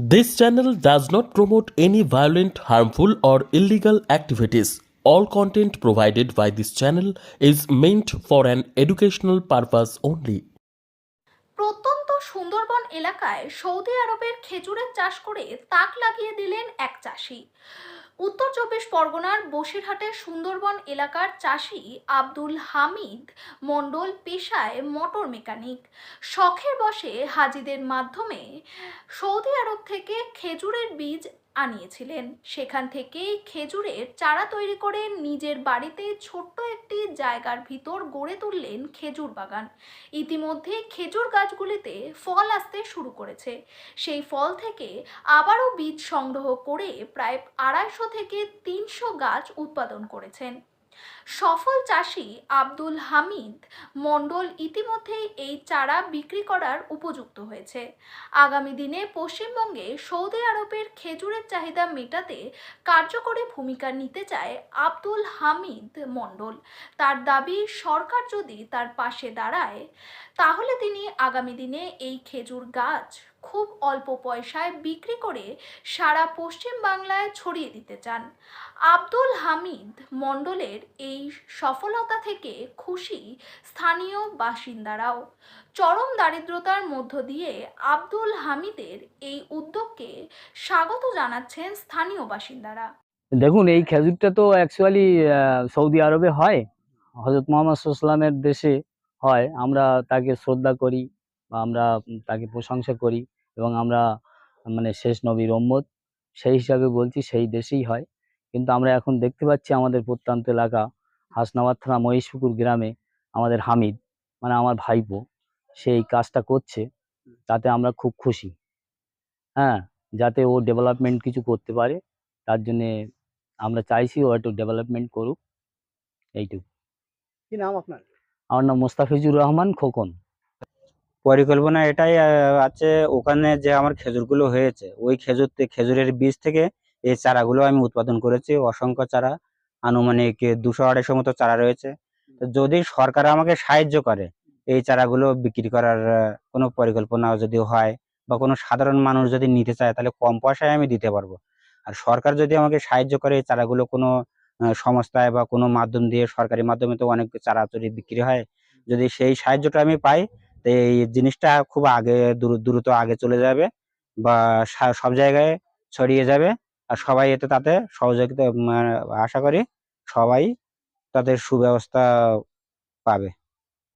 This channel does not promote any violent, harmful, or illegal activities. All content provided by this channel is meant for an educational purpose only. প্রত্যন্ত সুন্দরবন এলাকায় Saudi আরবের খেজুরের চাষ করে তাক লাগিয়ে দিলেন এক চাষি। উত্তর চব্বিশ পরগনার বসিরহাটের সুন্দরবন এলাকার চাষি আব্দুল হামিদ মণ্ডল পেশায় মোটর মেকানিক। শখের বশে হাজিদের মাধ্যমে সৌদি আরব থেকে খেজুরের বীজ আনিয়েছিলেন। সেখান থেকেই খেজুরের চারা তৈরি করে নিজের বাড়িতে ছোট্ট একটি জায়গার ভিতর গড়ে তুললেন খেজুর বাগান। ইতিমধ্যে খেজুর গাছগুলিতে ফল আসতে শুরু করেছে। সেই ফল থেকে আবারও বীজ সংগ্রহ করে প্রায় 250 থেকে 300 গাছ উৎপাদন করেছেন। সফল চাষি আব্দুল হামিদ মণ্ডল ইতিমধ্যেই এই চারা বিক্রি করার উপযুক্ত হয়েছে। আগামী দিনে পশ্চিমবঙ্গে সৌদি আরবের খেজুরের চাহিদা মেটাতে কার্যকরী ভূমিকা নিতে চায় আব্দুল হামিদ মণ্ডল। তার দাবি, সরকার যদি তার পাশে দাঁড়ায় তাহলে তিনি আগামী দিনে এই খেজুর গাছ খুব অল্প পয়সায় বিক্রি করে সারা পশ্চিম বাংলায় ছড়িয়ে দিতে চান। আব্দুল হামিদ মণ্ডলের এই সফলতা থেকে খুশি স্থানীয় বাসিন্দারাও। চরম দারিদ্রতার মধ্য দিয়ে আব্দুল হামিদের এই উদ্যোগকে স্বাগত জানাচ্ছেন স্থানীয় বাসিন্দারা। দেখুন, এই খেজুরটা তো অ্যাকচুয়ালি সৌদি আরবে হয়, হজরত মোহাম্মদ সাল্লামের দেশে হয়। আমরা তাকে শ্রদ্ধা করি বা আমরা তাকে প্রশংসা করি এবং আমরা মানে শেষ নবীর উম্মত, সেই হিসাবে বলছি সেই দেশেই হয়। কিন্তু আমরা এখন দেখতে পাচ্ছি আমাদের প্রত্যন্ত এলাকা হাসনাবাদ থানা মহিষপুকুর গ্রামে আমাদের হামিদ, মানে আমার ভাইপো, সেই কাজটা করছে। তাতে আমরা খুব খুশি। হ্যাঁ, যাতে ও ডেভেলপমেন্ট কিছু করতে পারে, তার জন্যে আমরা চাইছি ও একটু ডেভেলপমেন্ট করুক, এইটুকু। কি নাম আপনার? আমার নাম মোস্তাফিজুর রহমান খোকন। পরিকল্পনা এটাই আছে, ওখানে যে আমার খেজুরগুলো হয়েছে ওই খেজুরের বীজ থেকে এই চারাগুলো আমি উৎপাদন করেছি। অসংখ্য চারা, আনুমানিক 200-250 মতো চারা রয়েছে। তো যদি সরকার আমাকে সাহায্য করে এই চারাগুলো বিক্রি করার কোনো পরিকল্পনা যদি হয় বা কোনো সাধারণ মানুষ যদি নিতে চায় তাহলে কম পয়সায় আমি দিতে পারবো। আর সরকার যদি আমাকে সাহায্য করে এই চারাগুলো কোনো সংস্থায় বা কোনো মাধ্যম দিয়ে, সরকারি মাধ্যমে তো অনেক চারা বিক্রি হয়, যদি সেই সাহায্যটা আমি পাই তো এই জিনিসটা খুব আগে দ্রুত আগে চলে যাবে বা সব জায়গায় ছড়িয়ে যাবে। আর সবাই এতে তাতে সহযোগিতা আশা করি সবাই তাদের সুব্যবস্থা পাবে।